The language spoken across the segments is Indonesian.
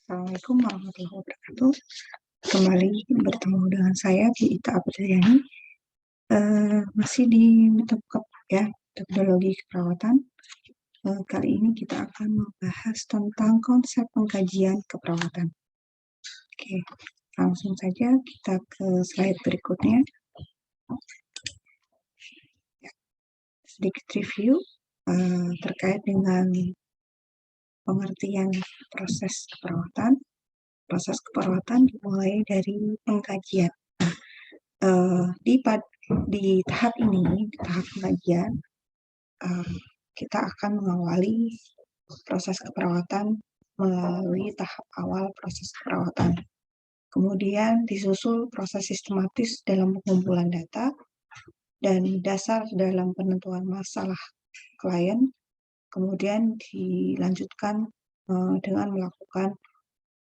Assalamualaikum warahmatullahi wabarakatuh. Kembali bertemu dengan saya Ita Abdulliani, masih di metode ya, metodologi keperawatan. Kali ini kita akan membahas tentang konsep pengkajian keperawatan. Oke, langsung saja kita ke slide berikutnya. Sedikit review terkait dengan pengertian proses keperawatan. Proses keperawatan dimulai dari pengkajian. Di tahap ini, di tahap pengkajian, kita akan mengawali proses keperawatan melalui tahap awal proses keperawatan. Kemudian disusul proses sistematis dalam pengumpulan data dan dasar dalam penentuan masalah klien. Kemudian dilanjutkan dengan melakukan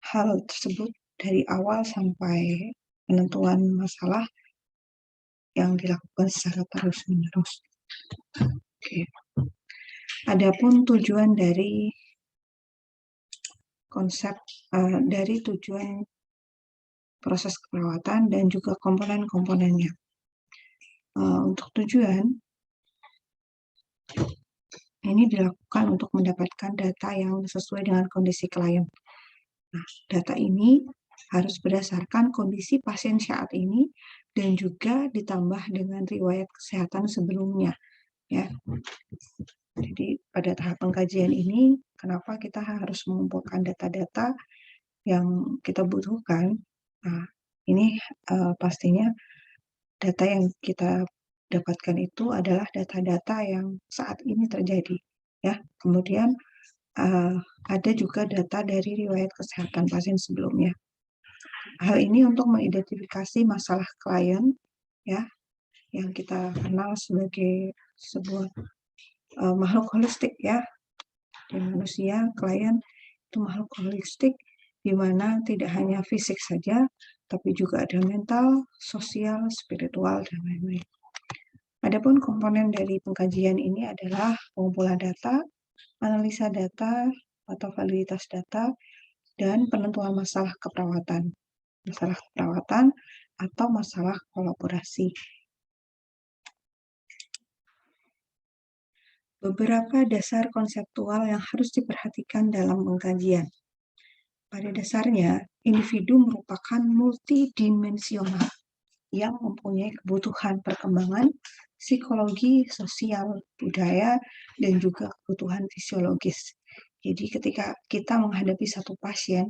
hal tersebut dari awal sampai penentuan masalah yang dilakukan secara terus-menerus. Oke. Adapun tujuan dari konsep dari tujuan proses keperawatan dan juga komponen-komponennya. Untuk tujuan ini dilakukan untuk mendapatkan data yang sesuai dengan kondisi klien. Nah, data ini harus berdasarkan kondisi pasien saat ini dan juga ditambah dengan riwayat kesehatan sebelumnya, ya. Jadi pada tahap pengkajian ini, kenapa kita harus mengumpulkan data-data yang kita butuhkan? Nah, ini pastinya data yang kita dapatkan itu adalah data-data yang saat ini terjadi, ya. Kemudian ada juga data dari riwayat kesehatan pasien sebelumnya. Hal ini untuk mengidentifikasi masalah klien, ya, yang kita kenal sebagai sebuah makhluk holistik, ya. Di manusia, klien itu makhluk holistik, di mana tidak hanya fisik saja, tapi juga ada mental, sosial, spiritual, dan lain-lain. Adapun komponen dari pengkajian ini adalah pengumpulan data, analisa data atau validitas data, dan penentuan masalah keperawatan. Masalah keperawatan atau masalah kolaborasi. Beberapa dasar konseptual yang harus diperhatikan dalam pengkajian. Pada dasarnya, individu merupakan multidimensional yang mempunyai kebutuhan perkembangan, psikologi, sosial, budaya, dan juga kebutuhan fisiologis. Jadi ketika kita menghadapi satu pasien,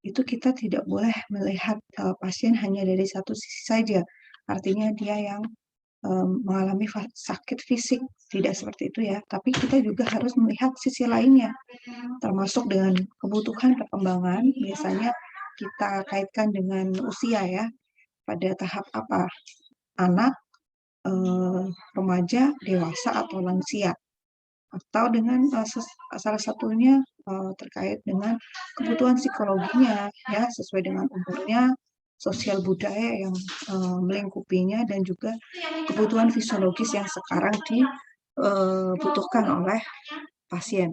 itu kita tidak boleh melihat pasien hanya dari satu sisi saja. Artinya dia yang mengalami sakit fisik, tidak seperti itu ya. Tapi kita juga harus melihat sisi lainnya, termasuk dengan kebutuhan perkembangan. Biasanya kita kaitkan dengan usia ya, pada tahap apa? Anak, remaja, dewasa, atau lansia. Atau dengan salah satunya terkait dengan kebutuhan psikologinya, ya, sesuai dengan umurnya, sosial budaya yang melingkupinya, dan juga kebutuhan fisiologis yang sekarang dibutuhkan oleh pasien.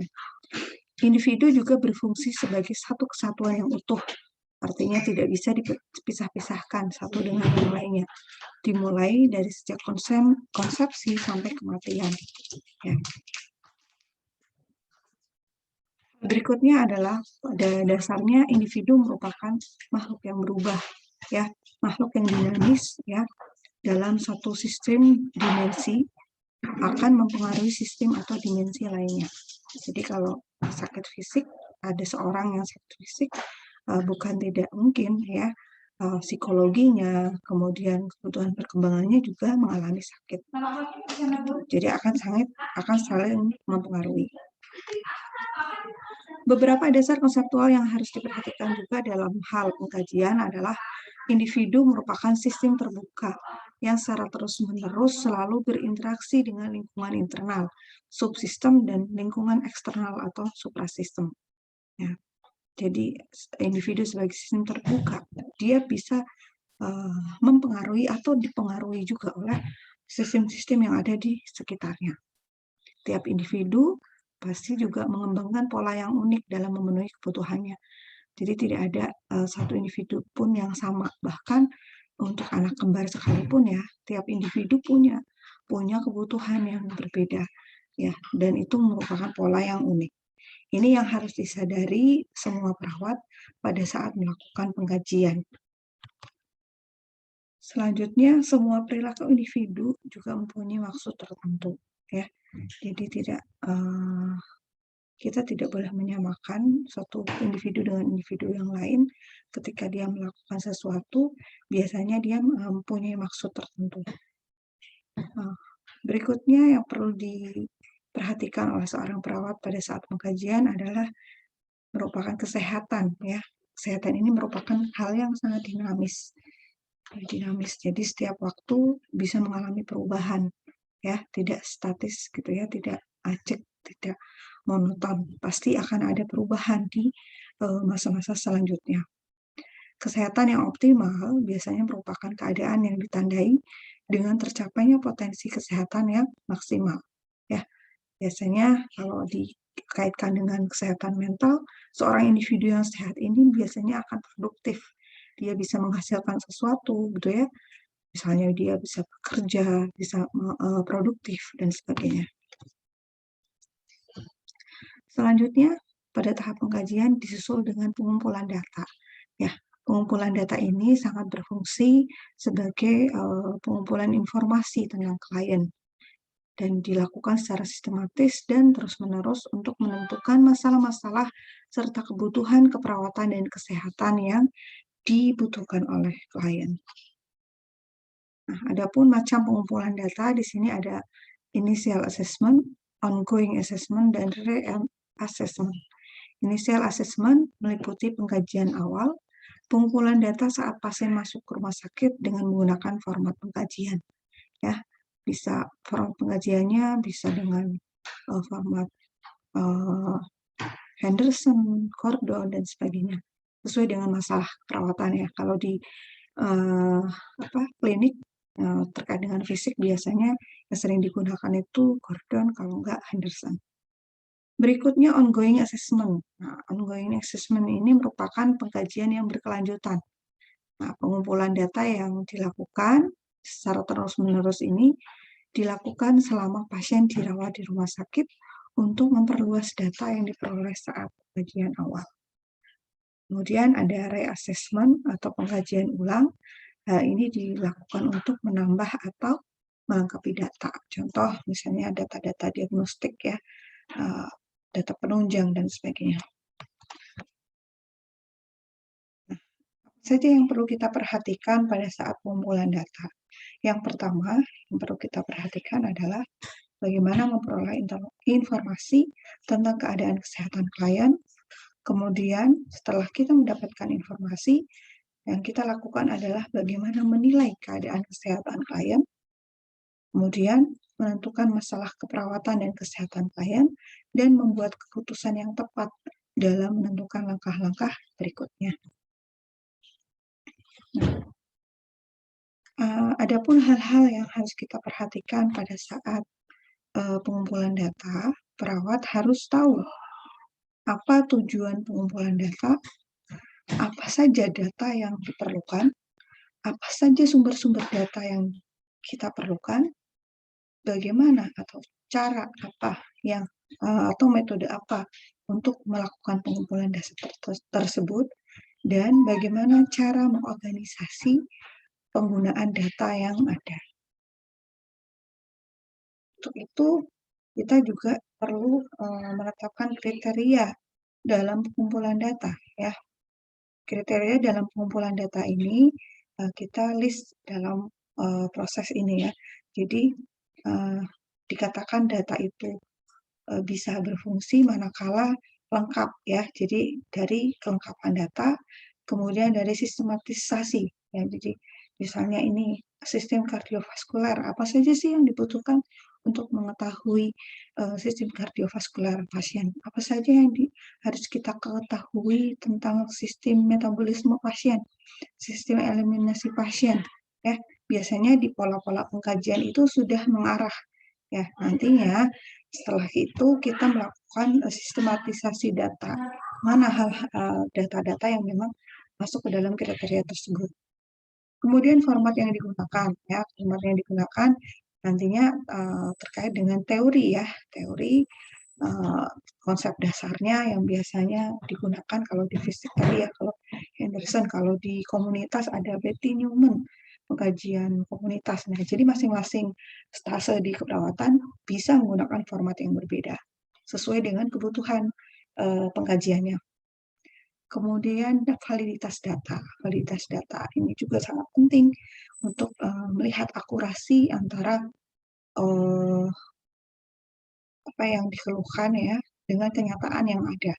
Individu juga berfungsi sebagai satu kesatuan yang utuh, artinya tidak bisa dipisah-pisahkan satu dengan yang lainnya, dimulai dari sejak konsepsi sampai kematian. Ya. Berikutnya adalah pada dasarnya individu merupakan makhluk yang berubah, ya, makhluk yang dinamis, ya, dalam satu sistem dimensi akan mempengaruhi sistem atau dimensi lainnya. Jadi kalau sakit fisik, ada seorang yang sakit fisik, bukan tidak mungkin ya psikologinya, kemudian kebutuhan perkembangannya juga mengalami sakit. Jadi akan saling mempengaruhi. Beberapa dasar konseptual yang harus diperhatikan juga dalam hal pengkajian adalah individu merupakan sistem terbuka yang secara terus-menerus selalu berinteraksi dengan lingkungan internal, subsistem, dan lingkungan eksternal atau suprasistem. Ya. Jadi individu sebagai sistem terbuka, dia bisa mempengaruhi atau dipengaruhi juga oleh sistem-sistem yang ada di sekitarnya. Tiap individu pasti juga mengembangkan pola yang unik dalam memenuhi kebutuhannya. Jadi tidak ada satu individu pun yang sama. Bahkan untuk anak kembar sekalipun ya, tiap individu punya kebutuhan yang berbeda ya, dan itu merupakan pola yang unik. Ini yang harus disadari semua perawat pada saat melakukan pengkajian. Selanjutnya, semua perilaku individu juga mempunyai maksud tertentu ya. Jadi kita tidak boleh menyamakan satu individu dengan individu yang lain. Ketika dia melakukan sesuatu, biasanya dia mempunyai maksud tertentu. Berikutnya yang perlu diperhatikan oleh seorang perawat pada saat pengkajian adalah merupakan kesehatan ya. Kesehatan ini merupakan hal yang sangat dinamis. Jadi setiap waktu bisa mengalami perubahan ya, tidak statis gitu ya, tidak acak, tidak monoton. Pasti akan ada perubahan di masa-masa selanjutnya. Kesehatan yang optimal biasanya merupakan keadaan yang ditandai dengan tercapainya potensi kesehatan yang maksimal. Ya, biasanya kalau dikaitkan dengan kesehatan mental, seorang individu yang sehat ini biasanya akan produktif. Dia bisa menghasilkan sesuatu, gitu ya. Misalnya dia bisa bekerja, bisa produktif dan sebagainya. Selanjutnya, pada tahap pengkajian disusul dengan pengumpulan data. Ya, pengumpulan data ini sangat berfungsi sebagai pengumpulan informasi tentang klien dan dilakukan secara sistematis dan terus-menerus untuk menentukan masalah-masalah serta kebutuhan keperawatan dan kesehatan yang dibutuhkan oleh klien. Nah, adapun macam pengumpulan data di sini ada initial assessment, ongoing assessment, dan re-assessment. Initial assessment meliputi pengkajian awal, pengumpulan data saat pasien masuk ke rumah sakit dengan menggunakan format pengkajian. Ya, bisa format pengkajiannya bisa dengan format Henderson, Gordon, dan sebagainya. Sesuai dengan masalah perawatan ya. Kalau di klinik terkait dengan fisik biasanya yang sering digunakan itu Gordon, kalau enggak Henderson. Berikutnya ongoing assessment. Nah, ongoing assessment ini merupakan pengkajian yang berkelanjutan. Nah, pengumpulan data yang dilakukan secara terus-menerus ini dilakukan selama pasien dirawat di rumah sakit untuk memperluas data yang diperoleh saat pengkajian awal. Kemudian ada reassessment atau pengkajian ulang. Ini dilakukan untuk menambah atau melengkapi data. Contoh misalnya data-data diagnostik ya, data penunjang dan sebagainya. Nah, apa saja yang perlu kita perhatikan pada saat pengumpulan data? Yang pertama yang perlu kita perhatikan adalah bagaimana memperoleh informasi tentang keadaan kesehatan klien. Kemudian setelah kita mendapatkan informasi, yang kita lakukan adalah bagaimana menilai keadaan kesehatan klien, kemudian menentukan masalah keperawatan dan kesehatan klien, dan membuat keputusan yang tepat dalam menentukan langkah-langkah berikutnya. Adapun hal-hal yang harus kita perhatikan pada saat pengumpulan data, perawat harus tahu apa tujuan pengumpulan data, apa saja data yang diperlukan, apa saja sumber-sumber data yang kita perlukan, bagaimana atau cara apa yang atau metode apa untuk melakukan pengumpulan data tersebut, dan bagaimana cara mengorganisasi penggunaan data yang ada. Untuk itu, kita juga perlu menetapkan kriteria dalam pengumpulan data ya. Kriteria dalam pengumpulan data ini kita list dalam proses ini ya. Jadi dikatakan data itu bisa berfungsi manakala lengkap ya. Jadi dari kelengkapan data, kemudian dari sistematisasi ya. Jadi misalnya ini sistem kardiovaskular, apa saja sih yang dibutuhkan untuk mengetahui sistem kardiovaskular pasien? Apa saja yang harus kita ketahui tentang sistem metabolisme pasien, sistem eliminasi pasien ya. Biasanya di pola-pola pengkajian itu sudah mengarah ya. Nantinya setelah itu kita melakukan sistematisasi data. mana hal data-data yang memang masuk ke dalam kriteria tersebut. Kemudian format yang digunakan, ya, format yang digunakan nantinya terkait dengan teori ya, teori konsep dasarnya yang biasanya digunakan kalau di fisik tadi ya, kalau Henderson, kalau di komunitas ada Betty Newman, pengkajian komunitas. Nah, jadi masing-masing stase di keperawatan bisa menggunakan format yang berbeda sesuai dengan kebutuhan pengkajiannya. Kemudian validitas data. Validitas data ini juga sangat penting untuk melihat akurasi antara apa yang dikeluhkan ya dengan kenyataan yang ada.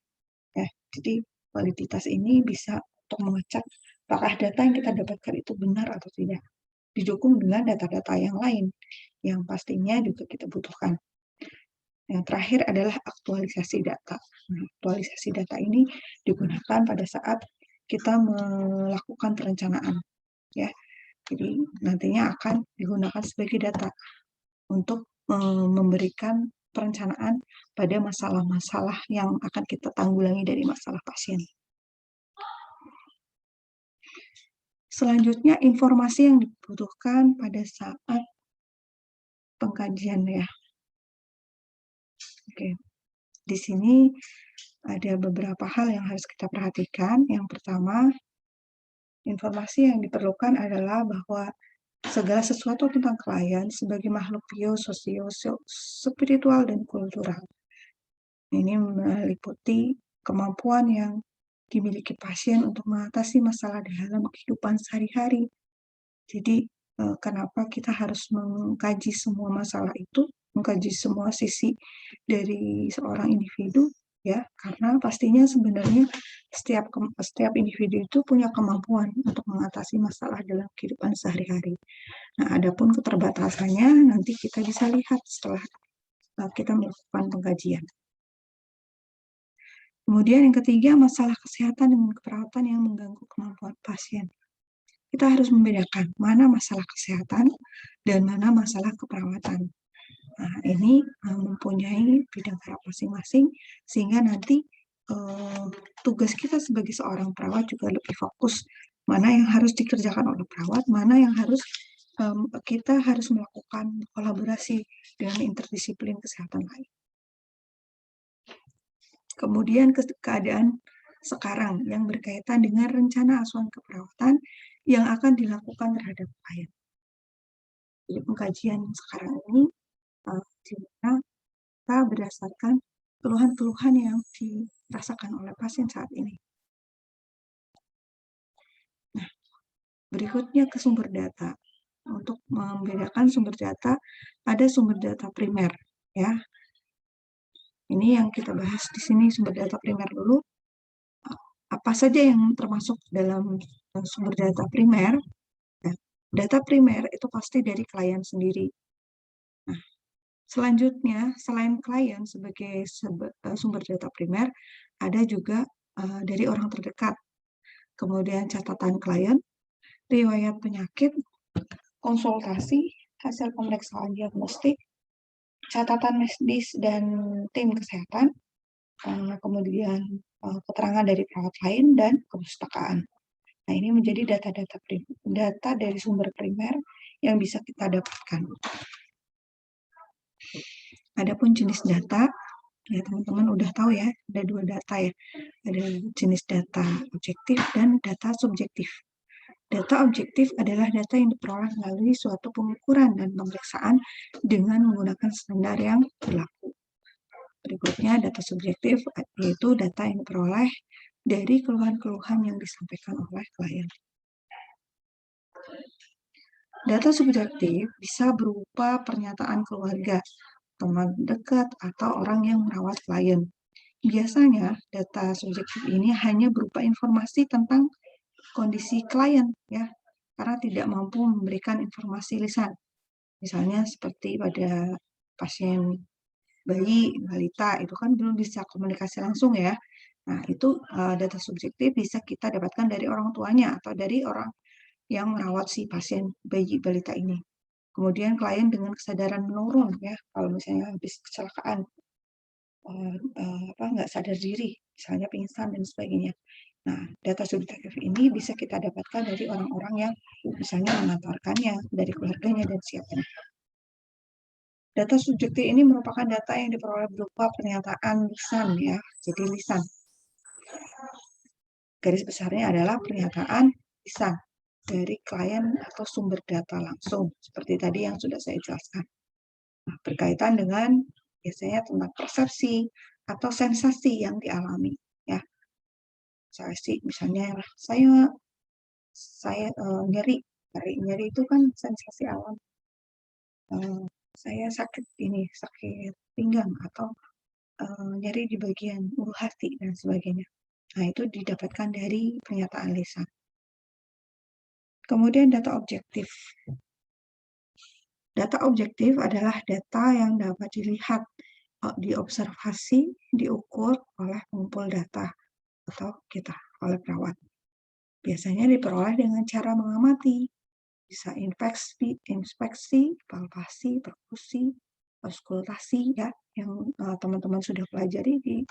Ya, jadi validitas ini bisa untuk mengecek apakah data yang kita dapatkan itu benar atau tidak. Didukung dengan data-data yang lain yang pastinya juga kita butuhkan. Yang terakhir adalah aktualisasi data. Nah, aktualisasi data ini digunakan pada saat kita melakukan perencanaan, ya. Jadi nantinya akan digunakan sebagai data untuk memberikan perencanaan pada masalah-masalah yang akan kita tanggulangi dari masalah pasien. Selanjutnya, informasi yang dibutuhkan pada saat pengkajian ya. Oke, di sini ada beberapa hal yang harus kita perhatikan. Yang pertama, informasi yang diperlukan adalah bahwa segala sesuatu tentang klien sebagai makhluk biososio, spiritual, dan kultural. Ini meliputi kemampuan yang dimiliki pasien untuk mengatasi masalah dalam kehidupan sehari-hari. Jadi, kenapa kita harus mengkaji semua masalah itu, mengkaji semua sisi dari seorang individu, ya, karena pastinya sebenarnya setiap individu itu punya kemampuan untuk mengatasi masalah dalam kehidupan sehari-hari. Nah, adapun keterbatasannya nanti kita bisa lihat setelah kita melakukan pengkajian. Kemudian yang ketiga, masalah kesehatan dan keperawatan yang mengganggu kemampuan pasien. Kita harus membedakan mana masalah kesehatan dan mana masalah keperawatan. Nah, ini mempunyai bidang gerak masing-masing, sehingga nanti tugas kita sebagai seorang perawat juga lebih fokus mana yang harus dikerjakan oleh perawat, mana yang harus kita harus melakukan kolaborasi dengan interdisiplin kesehatan lain. Kemudian keadaan sekarang yang berkaitan dengan rencana asuhan keperawatan yang akan dilakukan terhadap klien. Jadi pengkajian sekarang ini di mana kita berdasarkan keluhan-keluhan yang dirasakan oleh pasien saat ini. Nah, berikutnya ke sumber data. Untuk membedakan sumber data, ada sumber data primer, ya. Ini yang kita bahas di sini, sumber data primer dulu. Apa saja yang termasuk dalam sumber data primer? Nah, data primer itu pasti dari klien sendiri. Nah, selanjutnya, selain klien sebagai sumber data primer, ada juga dari orang terdekat. Kemudian catatan klien, riwayat penyakit, konsultasi, hasil pemeriksaan diagnostik, catatan medis dan tim kesehatan, kemudian keterangan dari perawat lain, dan kepustakaan. Nah, ini menjadi data dari sumber primer yang bisa kita dapatkan. Adapun jenis data, ya teman-teman udah tahu ya, ada 2 data ya. Ada jenis data objektif dan data subjektif. Data objektif adalah data yang diperoleh melalui suatu pengukuran dan pemeriksaan dengan menggunakan standar yang berlaku. Berikutnya, data subjektif yaitu data yang diperoleh dari keluhan-keluhan yang disampaikan oleh klien. Data subjektif bisa berupa pernyataan keluarga, teman dekat, atau orang yang merawat klien. Biasanya, data subjektif ini hanya berupa informasi tentang kondisi klien, ya, karena tidak mampu memberikan informasi lisan. Misalnya seperti pada pasien bayi, balita, itu kan belum bisa komunikasi langsung ya. Nah, itu data subjektif bisa kita dapatkan dari orang tuanya atau dari orang yang merawat si pasien bayi balita ini. Kemudian klien dengan kesadaran menurun ya, kalau misalnya habis kecelakaan nggak sadar diri, misalnya pingsan dan sebagainya. Nah, data subjektif ini bisa kita dapatkan dari orang-orang yang misalnya mengantarkannya, dari keluarganya dan siapanya. Data subjektif ini merupakan data yang diperoleh berupa pernyataan lisan ya, jadi lisan. Garis besarnya adalah pernyataan lisan dari klien atau sumber data langsung, seperti tadi yang sudah saya jelaskan. Nah, berkaitan dengan biasanya tentang persepsi atau sensasi yang dialami ya. Saya sih misalnya saya nyeri itu kan sensasi alam. Saya sakit pinggang atau nyeri di bagian ulu hati dan sebagainya. Nah, itu didapatkan dari pernyataan lisan. Kemudian data objektif. Data objektif adalah data yang dapat dilihat, diobservasi, diukur oleh pengumpul data atau kita, oleh perawat. Biasanya diperoleh dengan cara mengamati, bisa inspeksi, palpasi, perkusi, auskultasi ya, yang teman-teman sudah pelajari di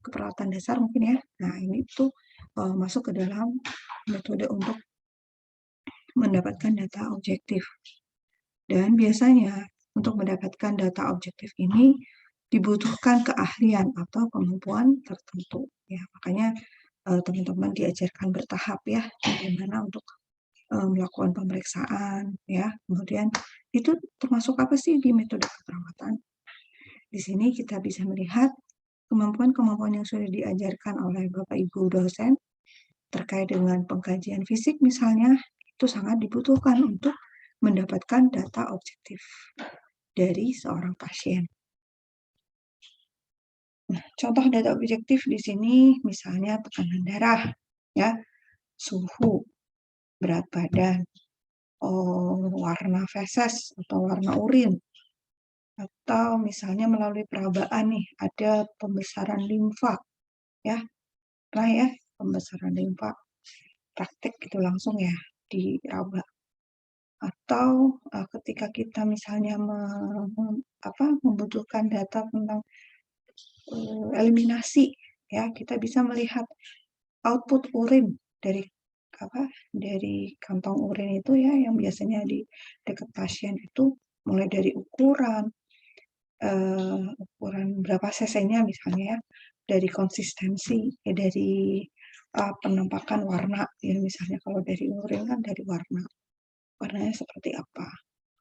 keperawatan dasar mungkin ya. Nah, ini tuh masuk ke dalam metode untuk mendapatkan data objektif. Dan biasanya untuk mendapatkan data objektif ini dibutuhkan keahlian atau kemampuan tertentu ya. Makanya teman-teman diajarkan bertahap ya, bagaimana untuk melakukan pemeriksaan ya. Kemudian itu termasuk apa sih di metode keperawatan? Di sini kita bisa melihat kemampuan-kemampuan yang sudah diajarkan oleh Bapak Ibu dosen terkait dengan pengkajian fisik misalnya, itu sangat dibutuhkan untuk mendapatkan data objektif dari seorang pasien. Nah, contoh data objektif di sini misalnya tekanan darah, ya, suhu, berat badan, warna feses atau warna urin, atau misalnya melalui perabaan nih ada pembesaran limfa, ya, nah ya pembesaran limfa praktek itu langsung ya diraba. Atau ketika kita misalnya membutuhkan data tentang eliminasi, ya kita bisa melihat output urin dari kantong urin itu ya, yang biasanya di dekat pasien itu mulai dari ukuran berapa cc-nya misalnya ya, dari konsistensi, dari penampakan warna ya, misalnya kalau dari urin kan dari warnanya seperti apa.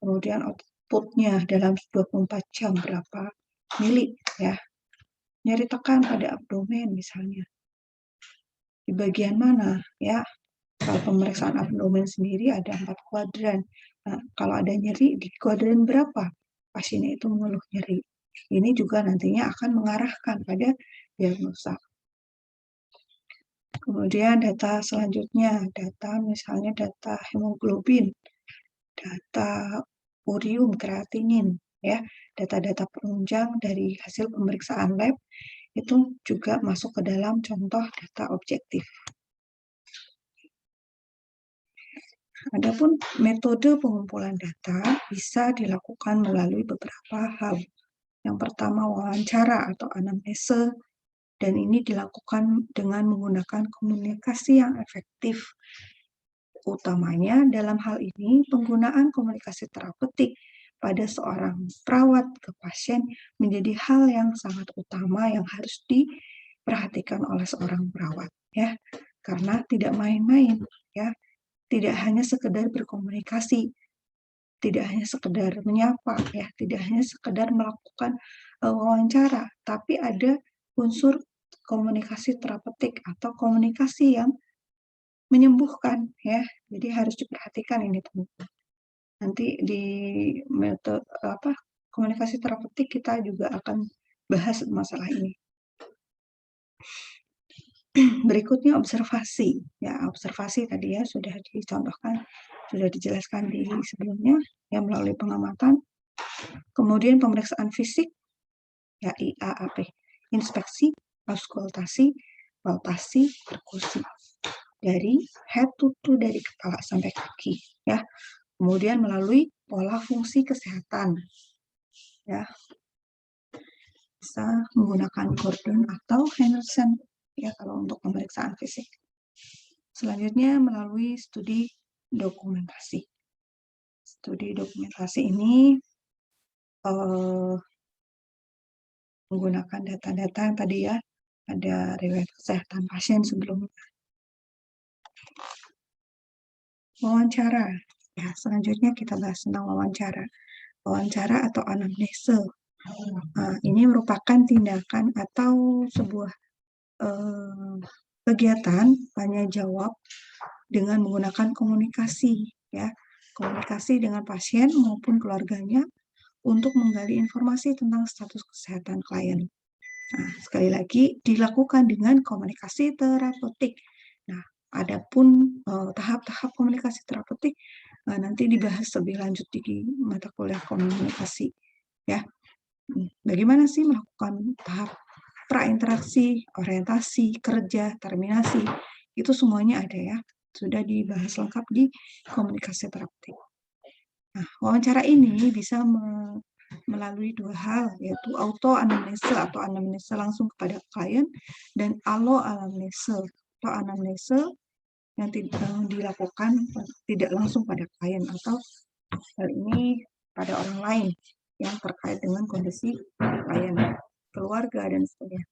Kemudian outputnya dalam 24 jam berapa mili ya. Nyeri tekan pada abdomen misalnya. Di bagian mana ya? Kalau pemeriksaan abdomen sendiri ada 4 kuadran. Nah, kalau ada nyeri di kuadran berapa? Pasiennya itu mengeluh nyeri. Ini juga nantinya akan mengarahkan pada diagnosa. Kemudian data selanjutnya, misalnya data hemoglobin, data urium, kreatinin, ya, data-data penunjang dari hasil pemeriksaan lab itu juga masuk ke dalam contoh data objektif. Adapun metode pengumpulan data bisa dilakukan melalui beberapa hal. Yang pertama wawancara atau anamnese, dan ini dilakukan dengan menggunakan komunikasi yang efektif. Utamanya dalam hal ini penggunaan komunikasi terapeutik pada seorang perawat ke pasien menjadi hal yang sangat utama yang harus diperhatikan oleh seorang perawat ya, karena tidak main-main ya, tidak hanya sekedar berkomunikasi, tidak hanya sekedar menyapa ya, tidak hanya sekedar melakukan wawancara, tapi ada unsur komunikasi terapeutik atau komunikasi yang menyembuhkan ya. Jadi harus diperhatikan ini teman-teman. Nanti di metode komunikasi terapeutik kita juga akan bahas masalah ini. Berikutnya observasi. Ya, observasi tadi ya sudah dicontohkan, sudah dijelaskan di sebelumnya ya, melalui pengamatan. Kemudian pemeriksaan fisik ya, IAAP, inspeksi, auskultasi, palpasi, perkusi. Dari head to toe, dari kepala sampai kaki ya. Kemudian melalui pola fungsi kesehatan ya, bisa menggunakan Gordon atau Henderson ya kalau untuk pemeriksaan fisik. Selanjutnya melalui studi dokumentasi. Studi dokumentasi ini menggunakan data-data yang tadi ya, ada riwayat kesehatan pasien sebelumnya. Wawancara. Ya, selanjutnya kita bahas tentang wawancara. Wawancara atau anamnese. Ini merupakan tindakan atau sebuah kegiatan tanya jawab dengan menggunakan komunikasi, ya, komunikasi dengan pasien maupun keluarganya untuk menggali informasi tentang status kesehatan klien. Nah, sekali lagi dilakukan dengan komunikasi terapeutik. Nah, adapun tahap-tahap komunikasi terapeutik nanti dibahas lebih lanjut di mata kuliah komunikasi, ya. Bagaimana sih melakukan tahap prainteraksi, orientasi, kerja, terminasi, itu semuanya ada ya, sudah dibahas lengkap di komunikasi terapeutik. Nah, wawancara ini bisa melalui dua hal, yaitu auto anamnese atau anamnese langsung kepada klien dan allo anamnese atau anamnese yang dilakukan tidak langsung pada klien atau hal ini pada orang lain yang terkait dengan kondisi klien, keluarga, dan sebagainya.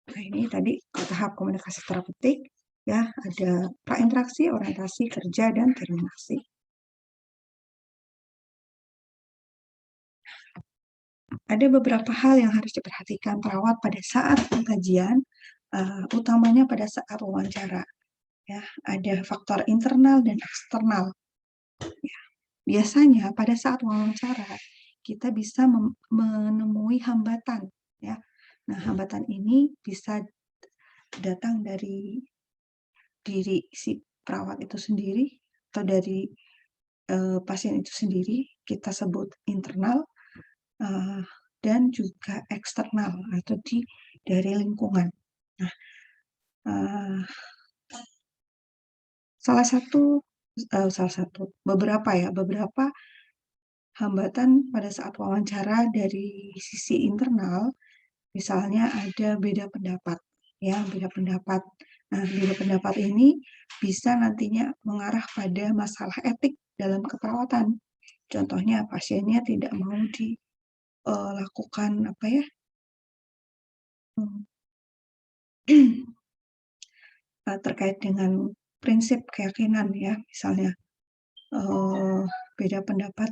Nah, ini tadi tahap komunikasi terapeutik, ya, ada prainteraksi, orientasi, kerja, dan terminasi. Ada beberapa hal yang harus diperhatikan perawat pada saat pengkajian, utamanya pada saat wawancara. Ya, ada faktor internal dan eksternal. Ya, biasanya pada saat wawancara kita bisa menemui hambatan. Ya, nah hambatan ini bisa datang dari diri si perawat itu sendiri atau dari pasien itu sendiri, kita sebut internal, dan juga eksternal atau dari lingkungan. Nah, beberapa hambatan pada saat wawancara dari sisi internal, misalnya ada beda pendapat, ya, beda pendapat. Nah, beda pendapat ini bisa nantinya mengarah pada masalah etik dalam keperawatan. Contohnya pasiennya tidak mau dilakukan terkait dengan prinsip keyakinan, ya, misalnya beda pendapat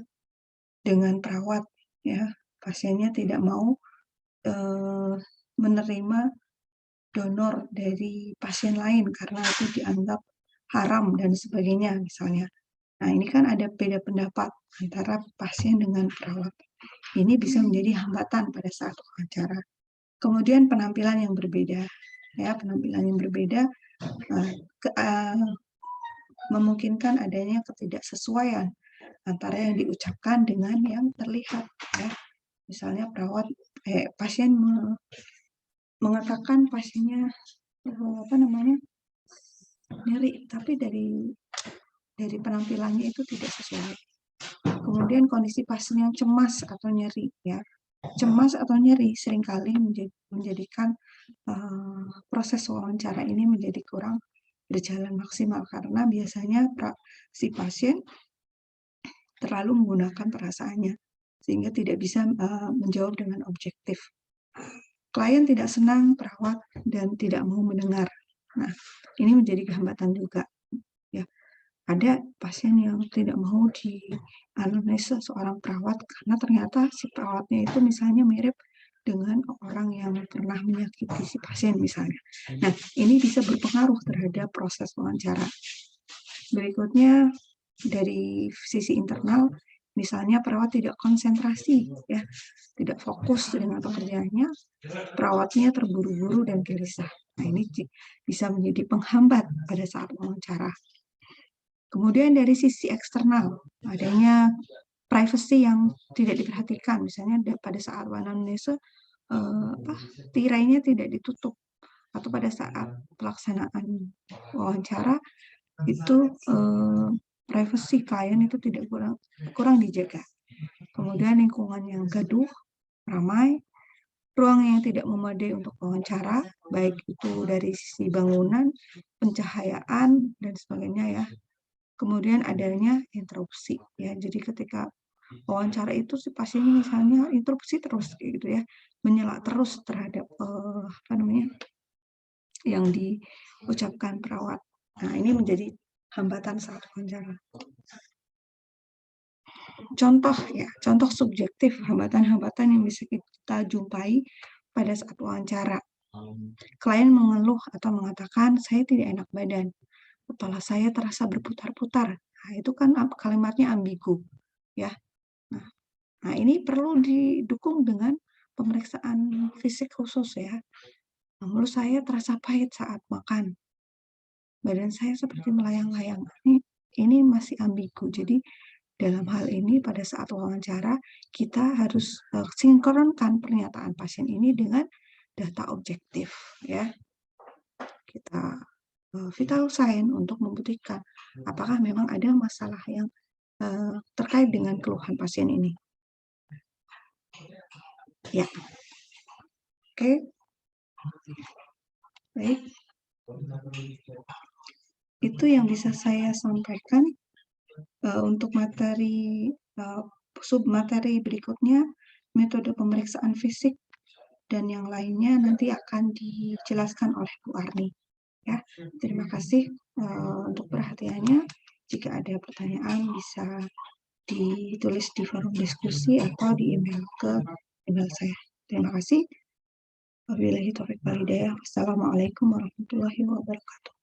dengan perawat, ya, pasiennya tidak mau menerima donor dari pasien lain karena itu dianggap haram dan sebagainya misalnya. Nah, ini kan ada beda pendapat antara pasien dengan perawat. Ini bisa menjadi hambatan pada saat wawancara. Kemudian penampilan yang berbeda, ya, penampilan yang berbeda memungkinkan adanya ketidaksesuaian antara yang diucapkan dengan yang terlihat, ya. Misalnya pasien mengatakan pasiennya nyeri, tapi dari penampilannya itu tidak sesuai. Kemudian kondisi pasien yang cemas atau nyeri, ya. Cemas atau nyeri seringkali menjadikan proses wawancara ini menjadi kurang berjalan maksimal karena biasanya si pasien terlalu menggunakan perasaannya sehingga tidak bisa menjawab dengan objektif. Klien tidak senang perawat dan tidak mau mendengar. Nah, ini menjadi hambatan juga. Ya, ada pasien yang tidak mau dianamnesa seorang perawat karena ternyata si perawatnya itu misalnya mirip dengan orang yang pernah menyakiti si pasien misalnya. Nah, ini bisa berpengaruh terhadap proses wawancara. Berikutnya dari sisi internal, misalnya perawat tidak konsentrasi, ya, tidak fokus dengan pekerjaannya, perawatnya terburu-buru dan gelisah. Nah, ini bisa menjadi penghambat pada saat wawancara. Kemudian dari sisi eksternal, adanya privacy yang tidak diperhatikan, misalnya pada saat anamnese tirainya tidak ditutup, atau pada saat pelaksanaan wawancara itu privasi klien itu tidak kurang dijaga. Kemudian lingkungan yang gaduh, ramai, ruang yang tidak memadai untuk wawancara, baik itu dari sisi bangunan, pencahayaan, dan sebagainya ya. Kemudian adanya interupsi ya. Jadi ketika wawancara itu si pasien misalnya interupsi terus gitu ya, menyela terus terhadap apa namanya yang diucapkan perawat. Nah, ini menjadi hambatan saat wawancara. Contoh ya, contoh subjektif hambatan-hambatan yang bisa kita jumpai pada saat wawancara. Klien mengeluh atau mengatakan, saya tidak enak badan, kepala saya terasa berputar-putar. Nah, itu kan kalimatnya ambigu, ya. Nah, ini perlu didukung dengan pemeriksaan fisik khusus ya. Nah, mulut saya terasa pahit saat makan. Badan saya seperti melayang-layang. Ini masih ambigu. Jadi dalam hal ini pada saat wawancara kita harus sinkronkan pernyataan pasien ini dengan data objektif ya. Kita vital sign untuk membuktikan apakah memang ada masalah yang terkait dengan keluhan pasien ini. Ya. Oke. Baik. Itu yang bisa saya sampaikan untuk materi submateri berikutnya, metode pemeriksaan fisik dan yang lainnya nanti akan dijelaskan oleh Bu Arni. Ya, terima kasih untuk perhatiannya. Jika ada pertanyaan bisa ditulis di forum diskusi atau di email ke email saya. Terima kasih. Wabillahi taufiq wal hidayah. Wassalamualaikum warahmatullahi wabarakatuh.